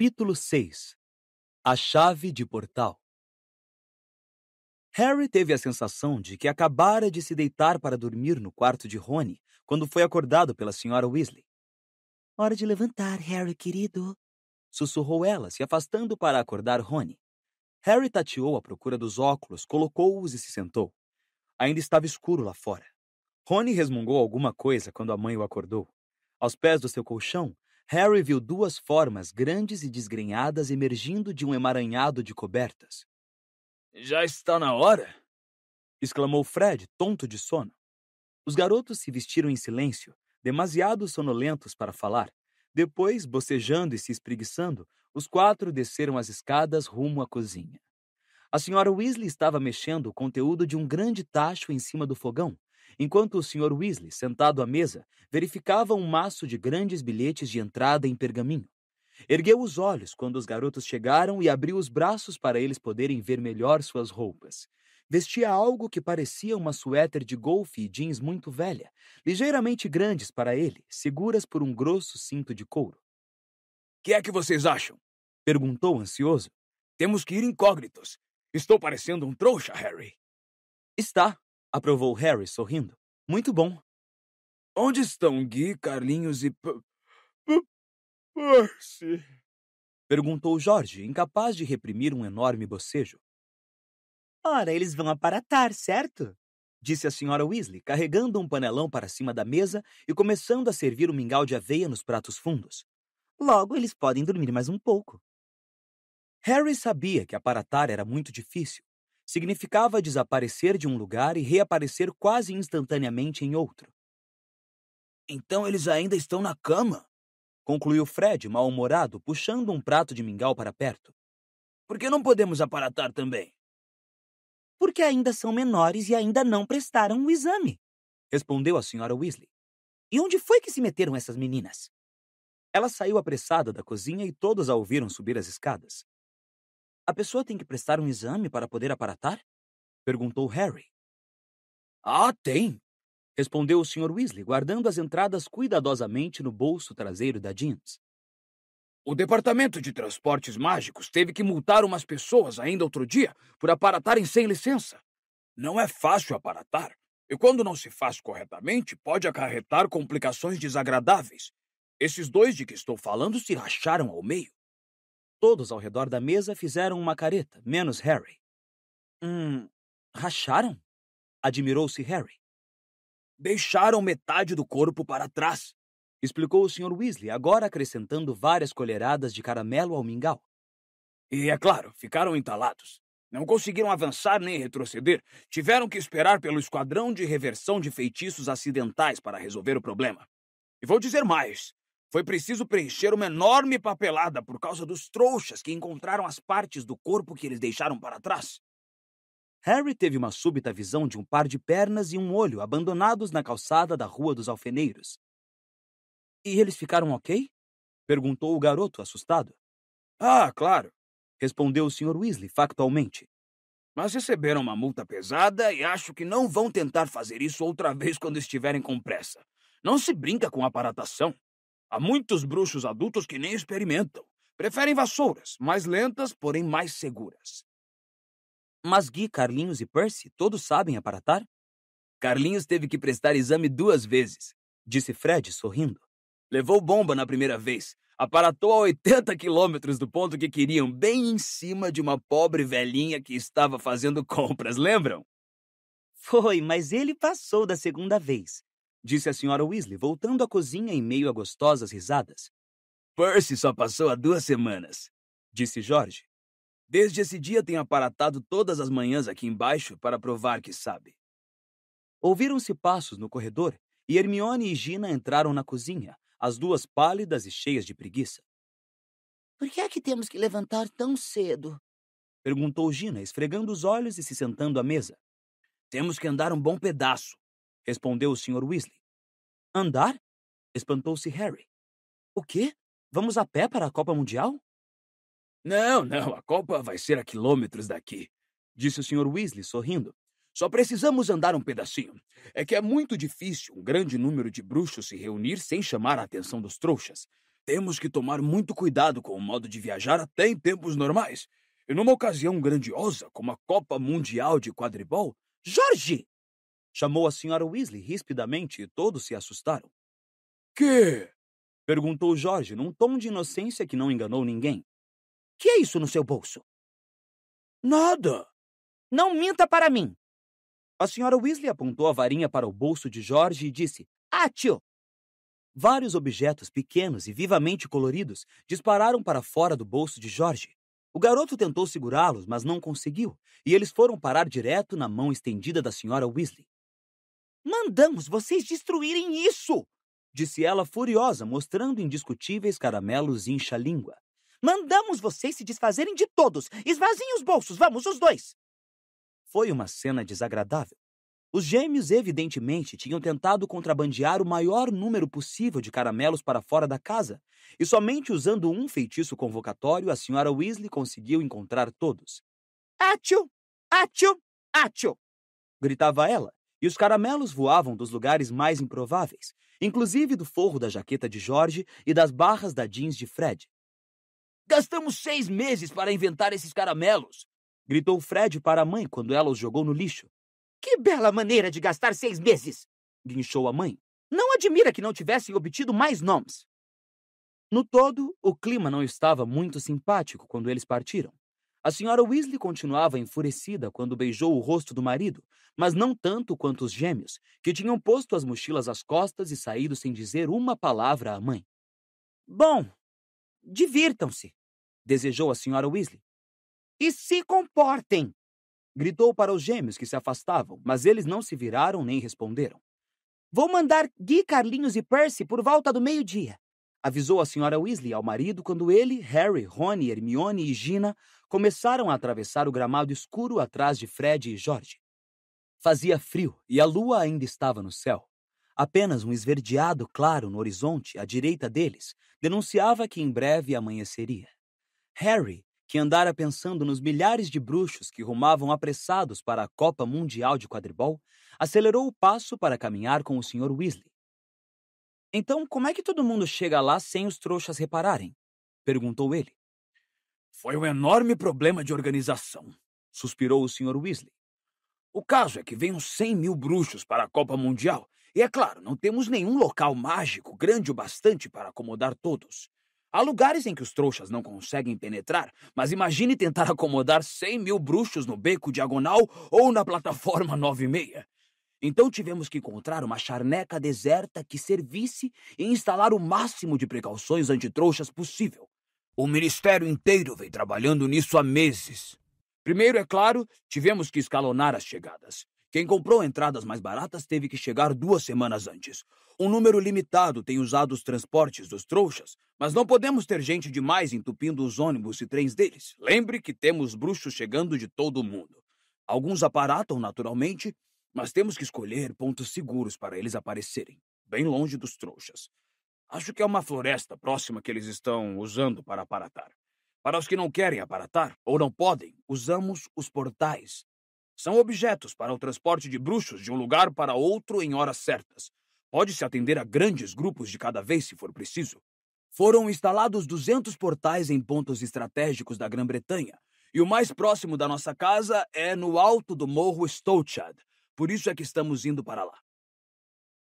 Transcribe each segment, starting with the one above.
Capítulo 6. A chave de portal. Harry teve a sensação de que acabara de se deitar para dormir no quarto de Rony quando foi acordado pela Sra. Weasley. "Hora de levantar, Harry, querido", sussurrou ela, se afastando para acordar Rony. Harry tateou à procura dos óculos, colocou-os e se sentou. Ainda estava escuro lá fora. Rony resmungou alguma coisa quando a mãe o acordou. Aos pés do seu colchão, Harry viu duas formas grandes e desgrenhadas emergindo de um emaranhado de cobertas. "Já está na hora?" exclamou Fred, tonto de sono. Os garotos se vestiram em silêncio, demasiado sonolentos para falar. Depois, bocejando e se espreguiçando, os quatro desceram as escadas rumo à cozinha. A Sra. Weasley estava mexendo o conteúdo de um grande tacho em cima do fogão, enquanto o Sr. Weasley, sentado à mesa, verificava um maço de grandes bilhetes de entrada em pergaminho. Ergueu os olhos quando os garotos chegaram e abriu os braços para eles poderem ver melhor suas roupas. Vestia algo que parecia uma suéter de golfe e jeans muito velha, ligeiramente grandes para ele, seguras por um grosso cinto de couro. "Que é que vocês acham?" perguntou ansioso. "Temos que ir incógnitos. Estou parecendo um trouxa, Harry." "Está", aprovou Harry, sorrindo. "Muito bom." "Onde estão Gui, Carlinhos e Percy?" perguntou Jorge, incapaz de reprimir um enorme bocejo. "Ora, eles vão aparatar, certo?" disse a Sra. Weasley, carregando um panelão para cima da mesa e começando a servir o mingau de aveia nos pratos fundos. "Logo, eles podem dormir mais um pouco." Harry sabia que aparatar era muito difícil. Significava desaparecer de um lugar e reaparecer quase instantaneamente em outro. "Então eles ainda estão na cama?" concluiu Fred, mal-humorado, puxando um prato de mingau para perto. "Por que não podemos aparatar também?" "Porque ainda são menores e ainda não prestaram o exame", respondeu a Sra. Weasley. "E onde foi que se meteram essas meninas?" Ela saiu apressada da cozinha e todos a ouviram subir as escadas. "A pessoa tem que prestar um exame para poder aparatar?" perguntou Harry. "Ah, tem!" respondeu o Sr. Weasley, guardando as entradas cuidadosamente no bolso traseiro da jeans. "O Departamento de Transportes Mágicos teve que multar umas pessoas ainda outro dia por aparatarem sem licença. Não é fácil aparatar, e quando não se faz corretamente, pode acarretar complicações desagradáveis. Esses dois de que estou falando se racharam ao meio." Todos ao redor da mesa fizeram uma careta, menos Harry. Racharam?" admirou-se Harry. "Deixaram metade do corpo para trás", explicou o Sr. Weasley, agora acrescentando várias colheradas de caramelo ao mingau. "E, é claro, ficaram entalados. Não conseguiram avançar nem retroceder. Tiveram que esperar pelo esquadrão de reversão de feitiços acidentais para resolver o problema. E vou dizer mais. Foi preciso preencher uma enorme papelada por causa dos trouxas que encontraram as partes do corpo que eles deixaram para trás." Harry teve uma súbita visão de um par de pernas e um olho abandonados na calçada da Rua dos Alfeneiros. "E eles ficaram ok?" perguntou o garoto, assustado. "Ah, claro", respondeu o Sr. Weasley factualmente. "Mas receberam uma multa pesada e acho que não vão tentar fazer isso outra vez quando estiverem com pressa. Não se brinca com aparatação. Há muitos bruxos adultos que nem experimentam. Preferem vassouras, mais lentas, porém mais seguras." "Mas Gui, Carlinhos e Percy todos sabem aparatar?" "Carlinhos teve que prestar exame 2 vezes", disse Fred, sorrindo. "Levou bomba na primeira vez. Aparatou a 80 quilômetros do ponto que queriam, bem em cima de uma pobre velhinha que estava fazendo compras, lembram?" "Foi, mas ele passou da segunda vez", disse a Sra. Weasley, voltando à cozinha em meio a gostosas risadas. "Percy só passou há 2 semanas", disse Jorge. "Desde esse dia tem aparatado todas as manhãs aqui embaixo para provar que sabe." Ouviram-se passos no corredor e Hermione e Gina entraram na cozinha, as duas pálidas e cheias de preguiça. "Por que é que temos que levantar tão cedo?" perguntou Gina, esfregando os olhos e se sentando à mesa. "Temos que andar um bom pedaço", respondeu o Sr. Weasley. "Andar?" espantou-se Harry. "O quê? Vamos a pé para a Copa Mundial?" Não, a Copa vai ser a quilômetros daqui", disse o Sr. Weasley, sorrindo. "Só precisamos andar um pedacinho. É que é muito difícil um grande número de bruxos se reunir sem chamar a atenção dos trouxas. Temos que tomar muito cuidado com o modo de viajar até em tempos normais. E numa ocasião grandiosa, como a Copa Mundial de Quadribol, Jorge! Chamou a senhora Weasley rispidamente e todos se assustaram. Que? Perguntou Jorge num tom de inocência que não enganou ninguém. Que é isso no seu bolso? Nada. Não minta para mim. A senhora Weasley apontou a varinha para o bolso de Jorge e disse: Átio! Vários objetos pequenos e vivamente coloridos dispararam para fora do bolso de Jorge. O garoto tentou segurá-los, mas não conseguiu, e eles foram parar direto na mão estendida da senhora Weasley. Mandamos vocês destruírem isso! Disse ela furiosa, mostrando indiscutíveis caramelos incha-língua. Mandamos vocês se desfazerem de todos! Esvaziem os bolsos, vamos, os dois! Foi uma cena desagradável. Os gêmeos evidentemente tinham tentado contrabandear o maior número possível de caramelos para fora da casa, e somente usando um feitiço convocatório a senhora Weasley conseguiu encontrar todos. Átio! Átio! Átio! Gritava ela, e os caramelos voavam dos lugares mais improváveis, inclusive do forro da jaqueta de Jorge e das barras da jeans de Fred. Gastamos 6 meses para inventar esses caramelos! Gritou Fred para a mãe quando ela os jogou no lixo. Que bela maneira de gastar 6 meses! Guinchou a mãe. Não admira que não tivessem obtido mais nomes. No todo, o clima não estava muito simpático quando eles partiram. A senhora Weasley continuava enfurecida quando beijou o rosto do marido, mas não tanto quanto os gêmeos, que tinham posto as mochilas às costas e saído sem dizer uma palavra à mãe. Bom, divirtam-se, desejou a senhora Weasley. E se comportem! Gritou para os gêmeos que se afastavam, mas eles não se viraram nem responderam. Vou mandar Gui, Carlinhos e Percy por volta do meio-dia, avisou a senhora Weasley ao marido quando ele, Harry, Rony, Hermione e Gina começaram a atravessar o gramado escuro atrás de Fred e George. Fazia frio e a lua ainda estava no céu. Apenas um esverdeado claro no horizonte, à direita deles, denunciava que em breve amanheceria. Harry, que andara pensando nos milhares de bruxos que rumavam apressados para a Copa Mundial de Quadribol, acelerou o passo para caminhar com o Sr. Weasley. Então, como é que todo mundo chega lá sem os trouxas repararem? Perguntou ele. Foi um enorme problema de organização, suspirou o Sr. Weasley. O caso é que vêm uns 100 mil bruxos para a Copa Mundial, e é claro, não temos nenhum local mágico grande o bastante para acomodar todos. Há lugares em que os trouxas não conseguem penetrar, mas imagine tentar acomodar 100 mil bruxos no beco diagonal ou na plataforma 9,6. Então tivemos que encontrar uma charneca deserta que servisse e instalar o máximo de precauções antitrouxas possível. O ministério inteiro vem trabalhando nisso há meses. Primeiro, é claro, tivemos que escalonar as chegadas. Quem comprou entradas mais baratas teve que chegar 2 semanas antes. Um número limitado tem usado os transportes dos trouxas, mas não podemos ter gente demais entupindo os ônibus e trens deles. Lembre que temos bruxos chegando de todo o mundo. Alguns aparatam naturalmente, mas temos que escolher pontos seguros para eles aparecerem, bem longe dos trouxas. Acho que é uma floresta próxima que eles estão usando para aparatar. Para os que não querem aparatar, ou não podem, usamos os portais. São objetos para o transporte de bruxos de um lugar para outro em horas certas. Pode-se atender a grandes grupos de cada vez, se for preciso. Foram instalados 200 portais em pontos estratégicos da Grã-Bretanha, e o mais próximo da nossa casa é no alto do Morro Stouchad. Por isso é que estamos indo para lá.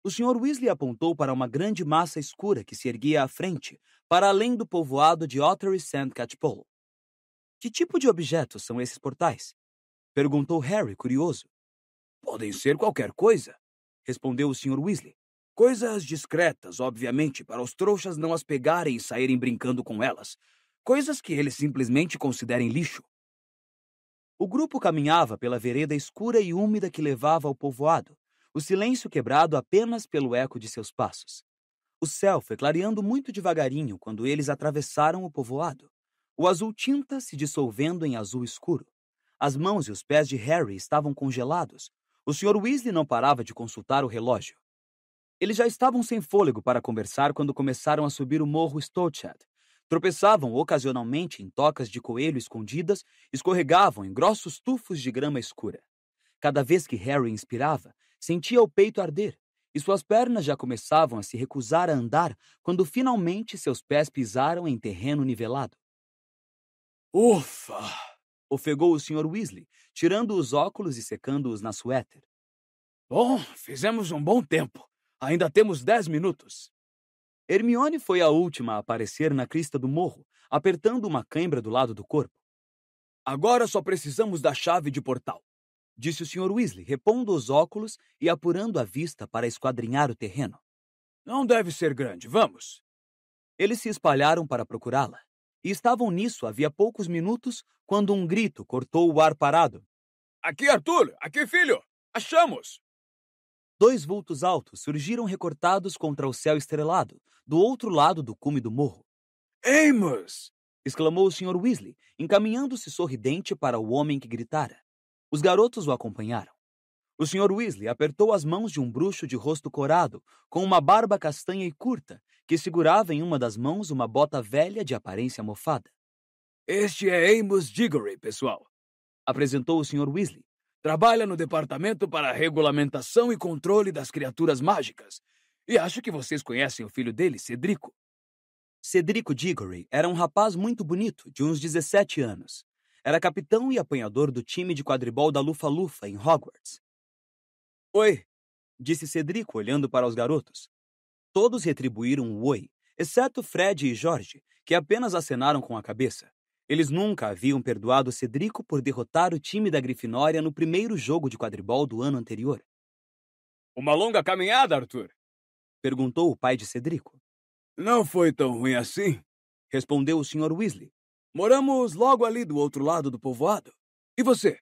O Sr. Weasley apontou para uma grande massa escura que se erguia à frente, para além do povoado de Ottery St. Catchpole. Que tipo de objetos são esses portais? Perguntou Harry, curioso. Podem ser qualquer coisa, respondeu o Sr. Weasley. Coisas discretas, obviamente, para os trouxas não as pegarem e saírem brincando com elas. Coisas que eles simplesmente considerem lixo. O grupo caminhava pela vereda escura e úmida que levava ao povoado, o silêncio quebrado apenas pelo eco de seus passos. O céu foi clareando muito devagarinho quando eles atravessaram o povoado, o azul tinta se dissolvendo em azul escuro. As mãos e os pés de Harry estavam congelados. O Sr. Weasley não parava de consultar o relógio. Eles já estavam sem fôlego para conversar quando começaram a subir o morro Stouchad. Tropeçavam ocasionalmente em tocas de coelho escondidas, escorregavam em grossos tufos de grama escura. Cada vez que Harry inspirava, sentia o peito arder, e suas pernas já começavam a se recusar a andar quando finalmente seus pés pisaram em terreno nivelado. Ufa! Ofegou o Sr. Weasley, tirando os óculos e secando-os na suéter. Bom, fizemos um bom tempo. Ainda temos 10 minutos. Hermione foi a última a aparecer na crista do morro, apertando uma cãibra do lado do corpo. Agora só precisamos da chave de portal, disse o Sr. Weasley, repondo os óculos e apurando a vista para esquadrinhar o terreno. Não deve ser grande, vamos. Eles se espalharam para procurá-la, e estavam nisso havia poucos minutos quando um grito cortou o ar parado. Aqui, Arthur! Aqui, filho! Achamos! 2 vultos altos surgiram recortados contra o céu estrelado, do outro lado do cume do morro. Amos! Exclamou o Sr. Weasley, encaminhando-se sorridente para o homem que gritara. Os garotos o acompanharam. O Sr. Weasley apertou as mãos de um bruxo de rosto corado, com uma barba castanha e curta, que segurava em uma das mãos uma bota velha de aparência mofada. Este é Amos Diggory, pessoal, apresentou o Sr. Weasley. Trabalha no Departamento para a Regulamentação e Controle das Criaturas Mágicas. E acho que vocês conhecem o filho dele, Cedrico. Cedrico Diggory era um rapaz muito bonito, de uns 17 anos. Era capitão e apanhador do time de quadribol da Lufa-Lufa, em Hogwarts. Oi, disse Cedrico, olhando para os garotos. Todos retribuíram o oi, exceto Fred e George, que apenas acenaram com a cabeça. Eles nunca haviam perdoado Cedrico por derrotar o time da Grifinória no primeiro jogo de quadribol do ano anterior. Uma longa caminhada, Arthur? Perguntou o pai de Cedrico. Não foi tão ruim assim, respondeu o Sr. Weasley. Moramos logo ali do outro lado do povoado. E você?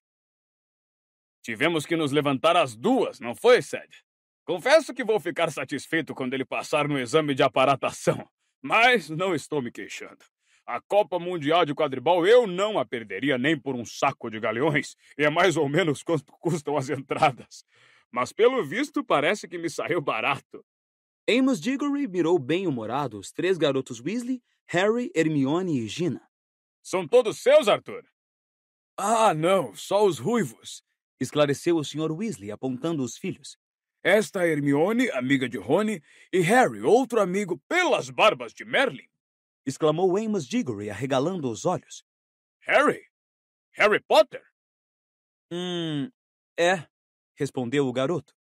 Tivemos que nos levantar às 2, não foi, Ced? Confesso que vou ficar satisfeito quando ele passar no exame de aparatação, mas não estou me queixando. A Copa Mundial de Quadribol eu não a perderia nem por um saco de galeões, e é mais ou menos quanto custam as entradas. Mas pelo visto parece que me saiu barato. Amos Diggory mirou bem-humorado os 3 garotos Weasley, Harry, Hermione e Gina. São todos seus, Arthur? Ah, não, só os ruivos, esclareceu o Sr. Weasley, apontando os filhos. Esta é Hermione, amiga de Rony, e Harry, outro amigo pelas barbas de Merlin, exclamou Amos Diggory, arregalando os olhos. Harry? Harry Potter? É, respondeu o garoto.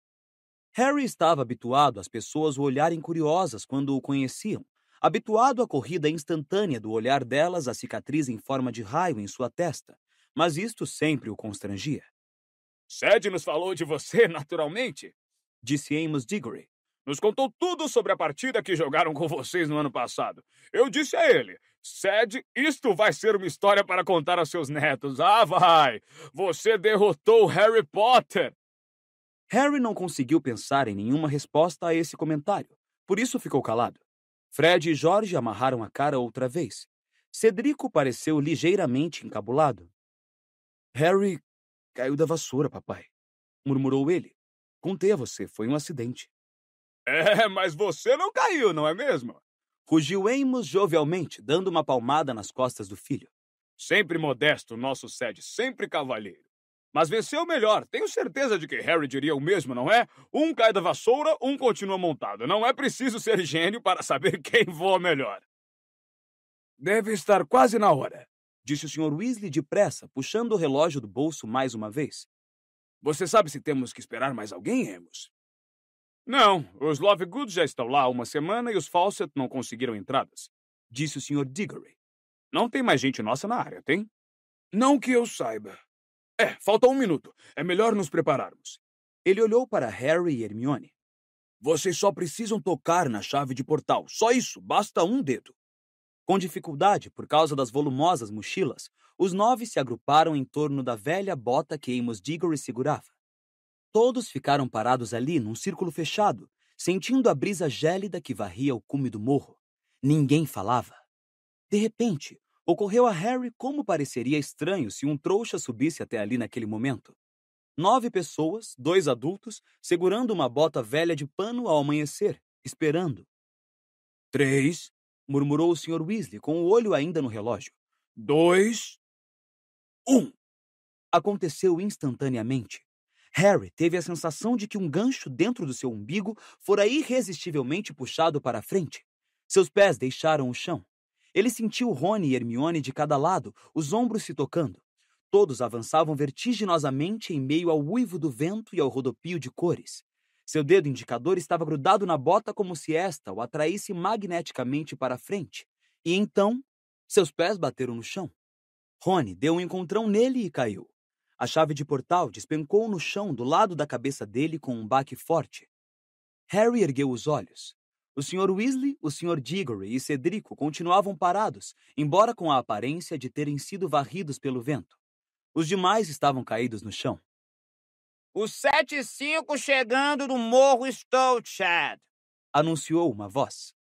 Harry estava habituado às pessoas o olharem curiosas quando o conheciam, habituado à corrida instantânea do olhar delas à cicatriz em forma de raio em sua testa, mas isto sempre o constrangia. Ced nos falou de você, naturalmente, disse Amos Diggory. Nos contou tudo sobre a partida que jogaram com vocês no ano passado. Eu disse a ele, Ced, isto vai ser uma história para contar aos seus netos. Ah, vai! Você derrotou Harry Potter! Harry não conseguiu pensar em nenhuma resposta a esse comentário, por isso ficou calado. Fred e George amarraram a cara outra vez. Cedrico pareceu ligeiramente encabulado. Harry caiu da vassoura, papai, murmurou ele. Contei a você, foi um acidente. É, mas você não caiu, não é mesmo? Rugiu Amos jovialmente, dando uma palmada nas costas do filho. Sempre modesto, nosso Ced, sempre cavalheiro. Mas venceu melhor. Tenho certeza de que Harry diria o mesmo, não é? Um cai da vassoura, um continua montado. Não é preciso ser gênio para saber quem voa melhor. Deve estar quase na hora, disse o Sr. Weasley depressa, puxando o relógio do bolso mais uma vez. Você sabe se temos que esperar mais alguém, Amos? Não, os Lovegood já estão lá há uma semana e os Fawcett não conseguiram entradas, disse o Sr. Diggory. Não tem mais gente nossa na área, tem? Não que eu saiba. Falta 1 minuto. É melhor nos prepararmos. Ele olhou para Harry e Hermione. Vocês só precisam tocar na chave de portal. Só isso, basta um dedo. Com dificuldade, por causa das volumosas mochilas, os 9 se agruparam em torno da velha bota que Amos Diggory segurava. Todos ficaram parados ali, num círculo fechado, sentindo a brisa gélida que varria o cume do morro. Ninguém falava. De repente, ocorreu a Harry como pareceria estranho se um trouxa subisse até ali naquele momento. 9 pessoas, 2 adultos, segurando uma bota velha de pano ao amanhecer, esperando. 3, murmurou o Sr. Weasley, com o olho ainda no relógio. 2, 1. Aconteceu instantaneamente. Harry teve a sensação de que um gancho dentro do seu umbigo fora irresistivelmente puxado para a frente. Seus pés deixaram o chão. Ele sentiu Rony e Hermione de cada lado, os ombros se tocando. Todos avançavam vertiginosamente em meio ao uivo do vento e ao rodopio de cores. Seu dedo indicador estava grudado na bota como se esta o atraísse magneticamente para a frente. E então, seus pés bateram no chão. Rony deu um encontrão nele e caiu. A chave de portal despencou no chão do lado da cabeça dele com um baque forte. Harry ergueu os olhos. O Sr. Weasley, o Sr. Diggory e Cedrico continuavam parados, embora com a aparência de terem sido varridos pelo vento. Os demais estavam caídos no chão. O 7-5 chegando do Morro Stout, Chad, anunciou uma voz.